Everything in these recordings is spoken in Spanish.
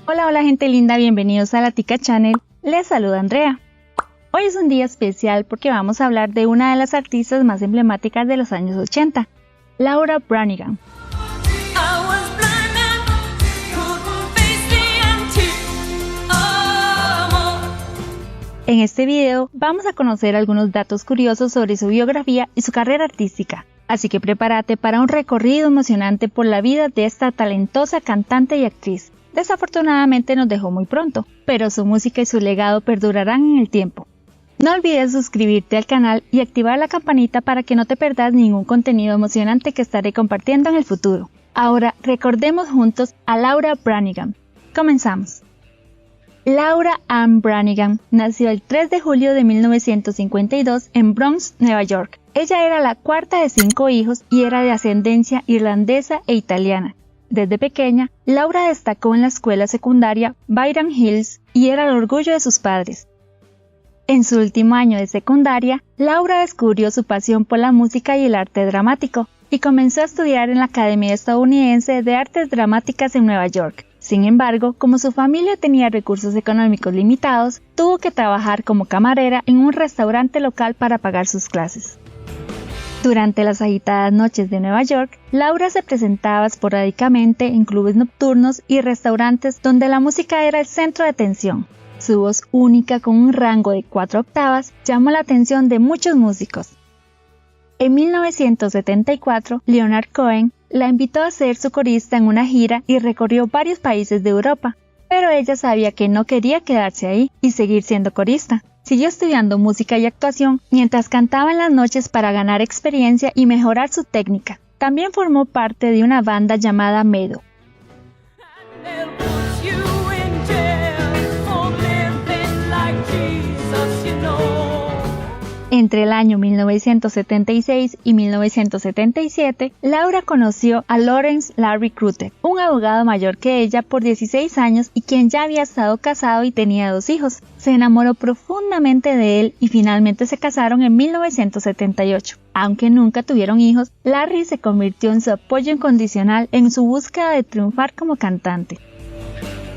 Hola, hola gente linda, bienvenidos a la Tica Channel, les saluda Andrea. Hoy es un día especial porque vamos a hablar de una de las artistas más emblemáticas de los años 80, Laura Branigan. En este video vamos a conocer algunos datos curiosos sobre su biografía y su carrera artística, así que prepárate para un recorrido emocionante por la vida de esta talentosa cantante y actriz. Desafortunadamente nos dejó muy pronto, pero su música y su legado perdurarán en el tiempo. No olvides suscribirte al canal y activar la campanita para que no te pierdas ningún contenido emocionante que estaré compartiendo en el futuro. Ahora recordemos juntos a Laura Branigan. Comenzamos. Laura Ann Branigan nació el 3 de julio de 1952 en Bronx, Nueva York. Ella era la cuarta de 5 hijos y era de ascendencia irlandesa e italiana. Desde pequeña, Laura destacó en la escuela secundaria Byron Hills y era el orgullo de sus padres. En su último año de secundaria, Laura descubrió su pasión por la música y el arte dramático y comenzó a estudiar en la Academia Estadounidense de Artes Dramáticas en Nueva York. Sin embargo, como su familia tenía recursos económicos limitados, tuvo que trabajar como camarera en un restaurante local para pagar sus clases. Durante las agitadas noches de Nueva York, Laura se presentaba esporádicamente en clubes nocturnos y restaurantes donde la música era el centro de atención. Su voz única con un rango de 4 octavas llamó la atención de muchos músicos. En 1974, Leonard Cohen la invitó a ser su corista en una gira y recorrió varios países de Europa, pero ella sabía que no quería quedarse ahí y seguir siendo corista. Siguió estudiando música y actuación mientras cantaba en las noches para ganar experiencia y mejorar su técnica. También formó parte de una banda llamada Meadow. Entre el año 1976 y 1977, Laura conoció a Lawrence Larry Crute, un abogado mayor que ella por 16 años y quien ya había estado casado y tenía 2 hijos. Se enamoró profundamente de él y finalmente se casaron en 1978. Aunque nunca tuvieron hijos, Larry se convirtió en su apoyo incondicional en su búsqueda de triunfar como cantante.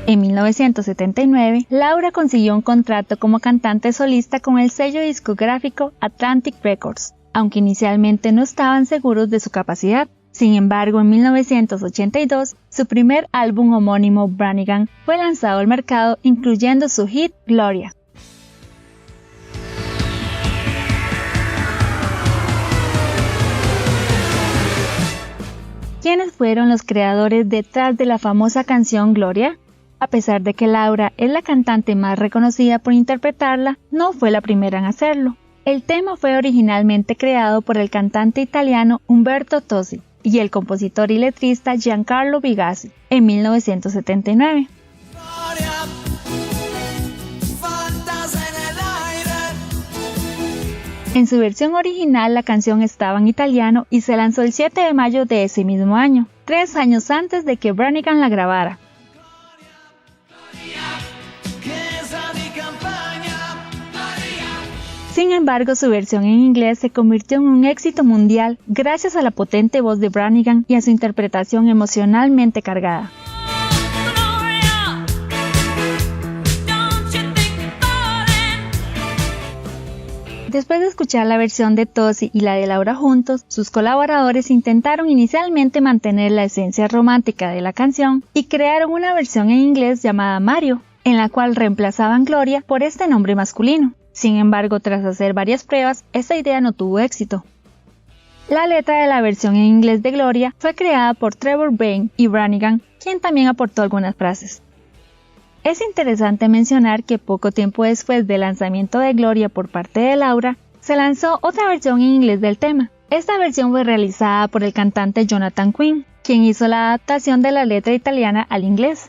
En 1979, Laura consiguió un contrato como cantante solista con el sello discográfico Atlantic Records, aunque inicialmente no estaban seguros de su capacidad. Sin embargo, en 1982, su primer álbum homónimo, Branigan, fue lanzado al mercado, incluyendo su hit Gloria. ¿Quiénes fueron los creadores detrás de la famosa canción Gloria? A pesar de que Laura es la cantante más reconocida por interpretarla, no fue la primera en hacerlo. El tema fue originalmente creado por el cantante italiano Umberto Tozzi y el compositor y letrista Giancarlo Bigazzi en 1979. En su versión original, la canción estaba en italiano y se lanzó el 7 de mayo de ese mismo año, 3 años antes de que Branigan la grabara. Sin embargo, su versión en inglés se convirtió en un éxito mundial gracias a la potente voz de Branigan y a su interpretación emocionalmente cargada. Después de escuchar la versión de Tozzi y la de Laura juntos, sus colaboradores intentaron inicialmente mantener la esencia romántica de la canción y crearon una versión en inglés llamada Mario, en la cual reemplazaban Gloria por este nombre masculino. Sin embargo, tras hacer varias pruebas, esta idea no tuvo éxito. La letra de la versión en inglés de Gloria fue creada por Trevor Bain y Branigan, quien también aportó algunas frases. Es interesante mencionar que poco tiempo después del lanzamiento de Gloria por parte de Laura, se lanzó otra versión en inglés del tema. Esta versión fue realizada por el cantante Jonathan Quinn, quien hizo la adaptación de la letra italiana al inglés.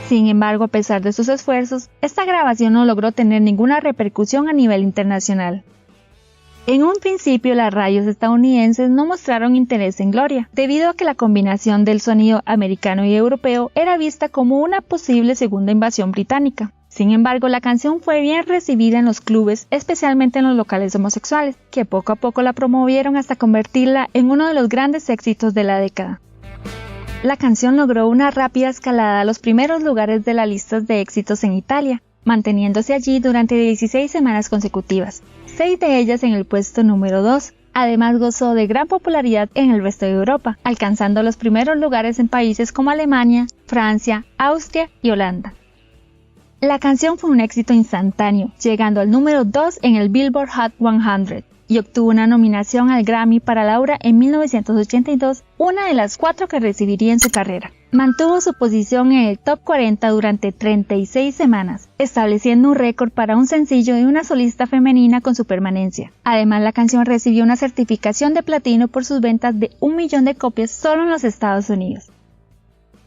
Sin embargo, a pesar de sus esfuerzos, esta grabación no logró tener ninguna repercusión a nivel internacional. En un principio, las radios estadounidenses no mostraron interés en Gloria, debido a que la combinación del sonido americano y europeo era vista como una posible segunda invasión británica. Sin embargo, la canción fue bien recibida en los clubes, especialmente en los locales homosexuales, que poco a poco la promovieron hasta convertirla en uno de los grandes éxitos de la década. La canción logró una rápida escalada a los primeros lugares de las listas de éxitos en Italia, manteniéndose allí durante 16 semanas consecutivas, 6 de ellas en el puesto número 2. Además gozó de gran popularidad en el resto de Europa, alcanzando los primeros lugares en países como Alemania, Francia, Austria y Holanda. La canción fue un éxito instantáneo, llegando al número 2 en el Billboard Hot 100 y obtuvo una nominación al Grammy para Laura en 1982, una de las 4 que recibiría en su carrera. Mantuvo su posición en el Top 40 durante 36 semanas, estableciendo un récord para un sencillo de una solista femenina con su permanencia. Además, la canción recibió una certificación de platino por sus ventas de 1 millón de copias solo en los Estados Unidos.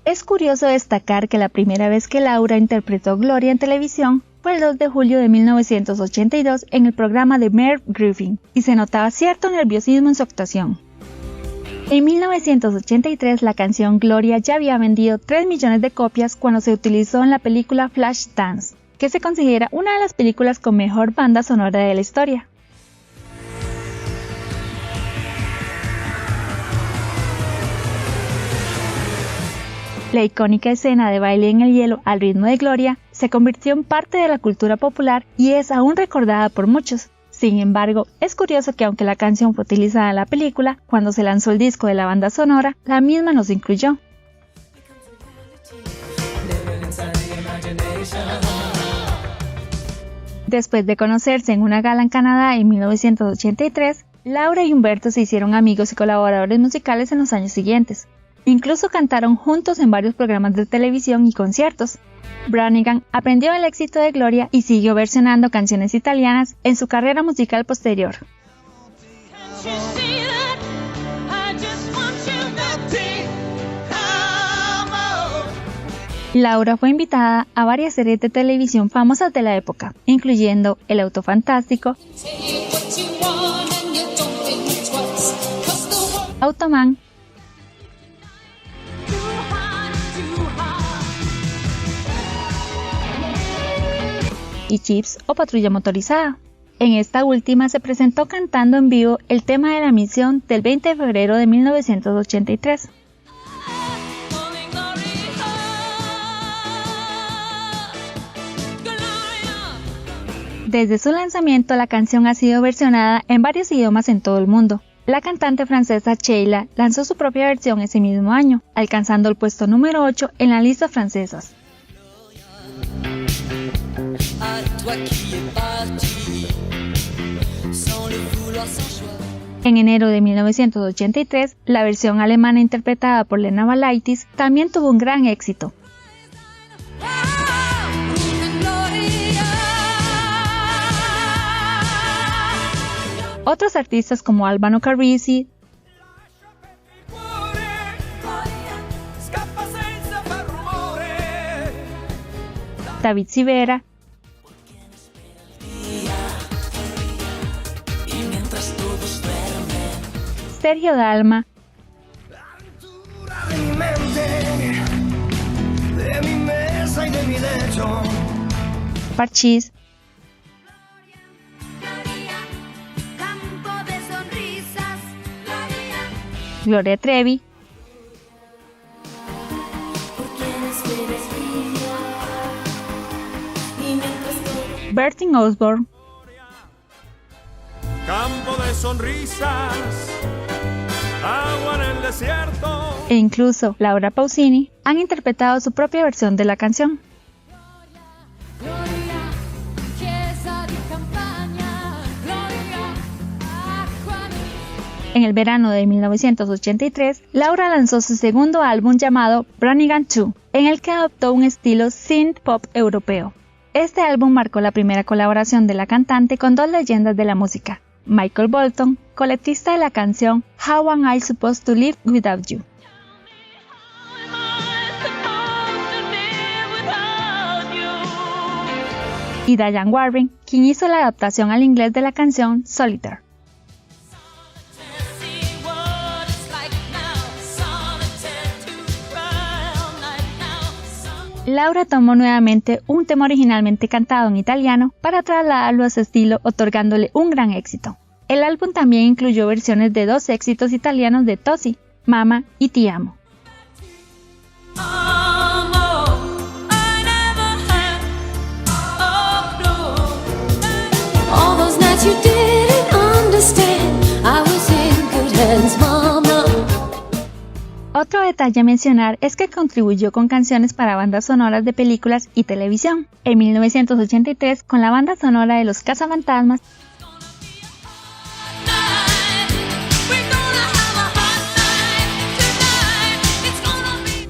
Es curioso destacar que la primera vez que Laura interpretó Gloria en televisión fue el 2 de julio de 1982 en el programa de Merv Griffin, y se notaba cierto nerviosismo en su actuación. En 1983 la canción Gloria ya había vendido 3 millones de copias cuando se utilizó en la película Flashdance, que se considera una de las películas con mejor banda sonora de la historia. La icónica escena de baile en el hielo al ritmo de Gloria se convirtió en parte de la cultura popular y es aún recordada por muchos. Sin embargo, es curioso que aunque la canción fue utilizada en la película, cuando se lanzó el disco de la banda sonora, la misma no se incluyó. Después de conocerse en una gala en Canadá en 1983, Laura y Humberto se hicieron amigos y colaboradores musicales en los años siguientes. Incluso cantaron juntos en varios programas de televisión y conciertos. Branigan aprendió el éxito de Gloria y siguió versionando canciones italianas en su carrera musical posterior. Laura fue invitada a varias series de televisión famosas de la época, incluyendo El Auto Fantástico, Automan y Chips o Patrulla Motorizada. En esta última se presentó cantando en vivo el tema de la misión del 20 de febrero de 1983. Desde su lanzamiento, la canción ha sido versionada en varios idiomas en todo el mundo. La cantante francesa Sheila lanzó su propia versión ese mismo año, alcanzando el puesto número 8 en las listas francesas. En enero de 1983, la versión alemana interpretada por Lena Valaitis también tuvo un gran éxito. Otros artistas como Albano Carrisi, David Sivera, Sergio Dalma, Parchís, Gloria Trevi, Bertin Osborne, Campo de sonrisas, agua en el desierto, e incluso Laura Pausini han interpretado su propia versión de la canción. En el verano de 1983, Laura lanzó su segundo álbum llamado Branigan 2, en el que adoptó un estilo synth pop europeo. Este álbum marcó la primera colaboración de la cantante con dos leyendas de la música, Michael Bolton, coletista de la canción How Am I Supposed to Live Without You, y Diane Warren, quien hizo la adaptación al inglés de la canción Solitaire. Laura tomó nuevamente un tema originalmente cantado en italiano para trasladarlo a su estilo, otorgándole un gran éxito. El álbum también incluyó versiones de 2 éxitos italianos de Tosi, Mama y Ti amo. Otro detalle a mencionar es que contribuyó con canciones para bandas sonoras de películas y televisión. En 1983 con la banda sonora de Los Cazafantasmas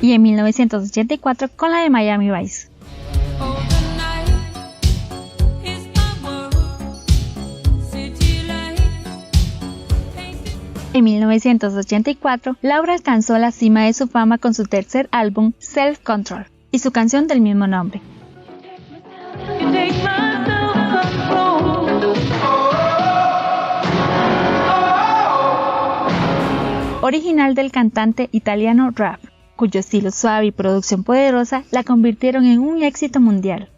y en 1984 con la de Miami Vice. En 1984, Laura alcanzó la cima de su fama con su tercer álbum, Self Control, y su canción del mismo nombre. Original del cantante italiano Rap, cuyo estilo suave y producción poderosa la convirtieron en un éxito mundial.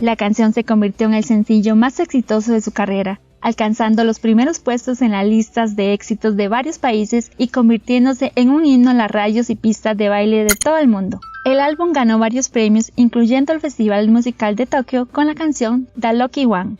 La canción se convirtió en el sencillo más exitoso de su carrera, alcanzando los primeros puestos en las listas de éxitos de varios países y convirtiéndose en un himno en las radios y pistas de baile de todo el mundo. El álbum ganó varios premios, incluyendo el Festival Musical de Tokio con la canción The Lucky One.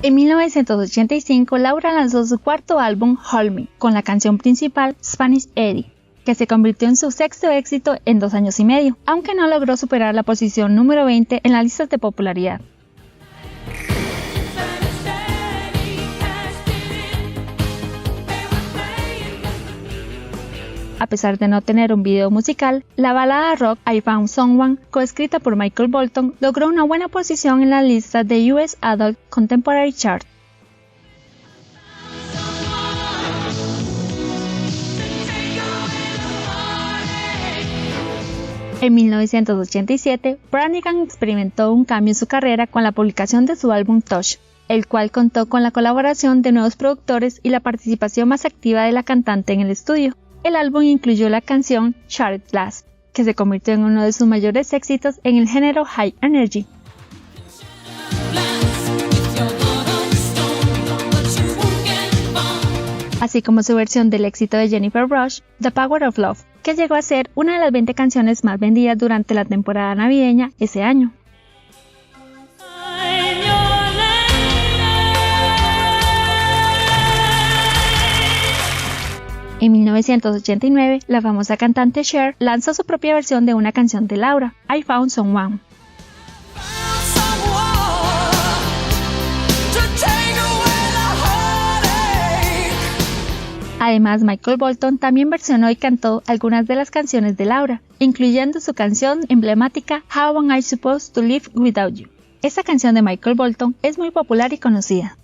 En 1985, Laura lanzó su cuarto álbum, Hold Me, con la canción principal Spanish Eddie, que se convirtió en su sexto éxito en 2 años y medio, aunque no logró superar la posición número 20 en las listas de popularidad. A pesar de no tener un video musical, la balada rock I Found Someone, coescrita por Michael Bolton, logró una buena posición en las listas de US Adult Contemporary Chart. En 1987, Branigan experimentó un cambio en su carrera con la publicación de su álbum Touch, el cual contó con la colaboración de nuevos productores y la participación más activa de la cantante en el estudio. El álbum incluyó la canción Shattered Glass, que se convirtió en uno de sus mayores éxitos en el género High Energy. Así como su versión del éxito de Jennifer Rush, The Power of Love, que llegó a ser una de las 20 canciones más vendidas durante la temporada navideña ese año. En 1989, la famosa cantante Cher lanzó su propia versión de una canción de Laura, I Found Someone. Además, Michael Bolton también versionó y cantó algunas de las canciones de Laura, incluyendo su canción emblemática How Am I Supposed to Live Without You. Esta canción de Michael Bolton es muy popular y conocida.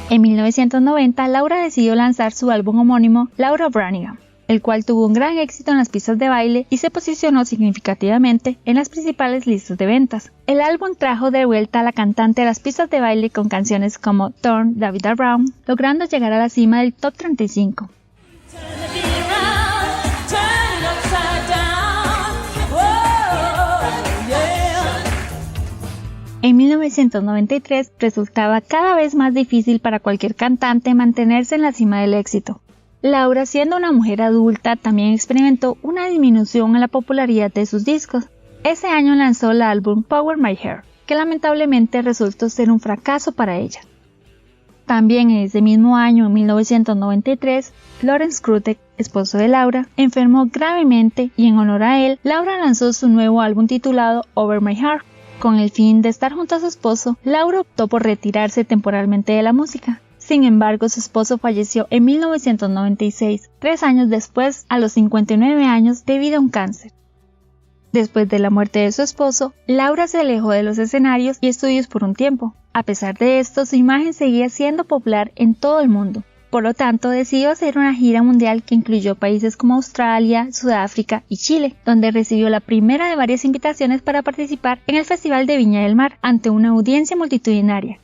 En 1990, Laura decidió lanzar su álbum homónimo, Laura Branigan, el cual tuvo un gran éxito en las pistas de baile y se posicionó significativamente en las principales listas de ventas. El álbum trajo de vuelta a la cantante a las pistas de baile con canciones como Turn David Around, logrando llegar a la cima del Top 35. En 1993 resultaba cada vez más difícil para cualquier cantante mantenerse en la cima del éxito. Laura, siendo una mujer adulta, también experimentó una disminución en la popularidad de sus discos. Ese año lanzó el álbum Power My Hair, que lamentablemente resultó ser un fracaso para ella. También en ese mismo año, en 1993, Lawrence Kruttek, esposo de Laura, enfermó gravemente y en honor a él, Laura lanzó su nuevo álbum titulado Over My Heart. Con el fin de estar junto a su esposo, Laura optó por retirarse temporalmente de la música. Sin embargo, su esposo falleció en 1996, 3 años después, a los 59 años, debido a un cáncer. Después de la muerte de su esposo, Laura se alejó de los escenarios y estudios por un tiempo. A pesar de esto, su imagen seguía siendo popular en todo el mundo. Por lo tanto, decidió hacer una gira mundial que incluyó países como Australia, Sudáfrica y Chile, donde recibió la primera de varias invitaciones para participar en el Festival de Viña del Mar ante una audiencia multitudinaria.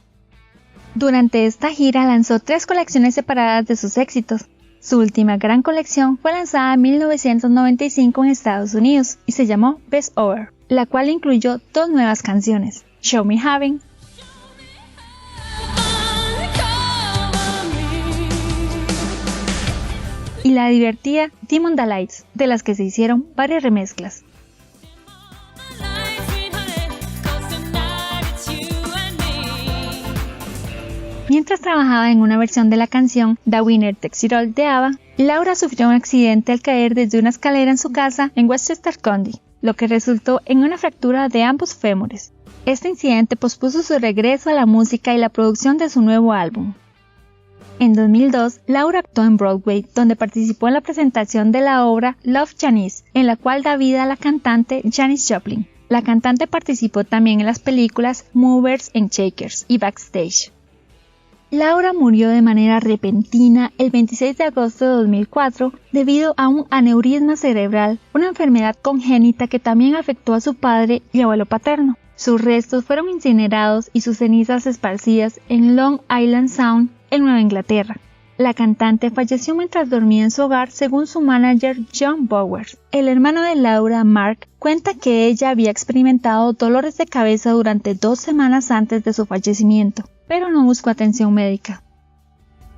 Durante esta gira lanzó 3 colecciones separadas de sus éxitos. Su última gran colección fue lanzada en 1995 en Estados Unidos y se llamó Best Over, la cual incluyó 2 nuevas canciones, Show Me Having y la divertida Dim on the Lights, de las que se hicieron varias remezclas. Mientras trabajaba en una versión de la canción The Winner Takes It All de ABBA, Laura sufrió un accidente al caer desde una escalera en su casa en Westchester County, lo que resultó en una fractura de ambos fémures. Este incidente pospuso su regreso a la música y la producción de su nuevo álbum. En 2002, Laura actuó en Broadway, donde participó en la presentación de la obra Love Janis, en la cual da vida a la cantante Janis Joplin. La cantante participó también en las películas Movers and Shakers y Backstage. Laura murió de manera repentina el 26 de agosto de 2004 debido a un aneurisma cerebral, una enfermedad congénita que también afectó a su padre y abuelo paterno. Sus restos fueron incinerados y sus cenizas esparcidas en Long Island Sound, en Nueva Inglaterra. La cantante falleció mientras dormía en su hogar, según su manager John Bowers. El hermano de Laura, Mark, cuenta que ella había experimentado dolores de cabeza durante 2 semanas antes de su fallecimiento, pero no buscó atención médica.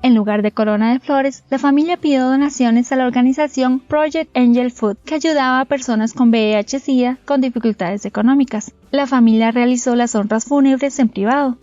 En lugar de corona de flores, la familia pidió donaciones a la organización Project Angel Food, que ayudaba a personas con VIH-Sida con dificultades económicas. La familia realizó las honras fúnebres en privado.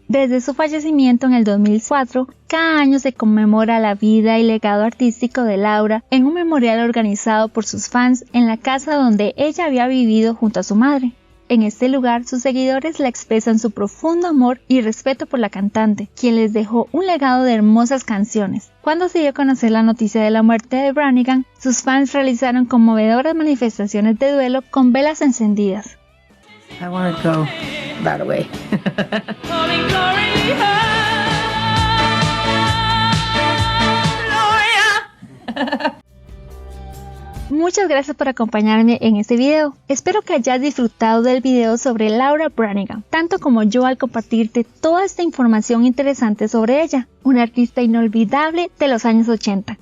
Desde su fallecimiento en el 2004, cada año se conmemora la vida y legado artístico de Laura en un memorial organizado por sus fans en la casa donde ella había vivido junto a su madre. En este lugar, sus seguidores le expresan su profundo amor y respeto por la cantante, quien les dejó un legado de hermosas canciones. Cuando se dio a conocer la noticia de la muerte de Branigan, sus fans realizaron conmovedoras manifestaciones de duelo con velas encendidas. I want to go that way. Muchas gracias por acompañarme en este video. Espero que hayas disfrutado del video sobre Laura Branigan, tanto como yo al compartirte toda esta información interesante sobre ella, una artista inolvidable de los años 80.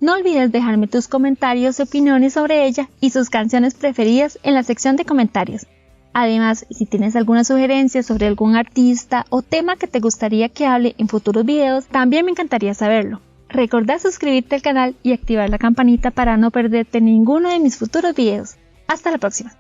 No olvides dejarme tus comentarios y opiniones sobre ella y sus canciones preferidas en la sección de comentarios. Además, si tienes alguna sugerencia sobre algún artista o tema que te gustaría que hable en futuros videos, también me encantaría saberlo. Recordá suscribirte al canal y activar la campanita para no perderte ninguno de mis futuros videos. Hasta la próxima.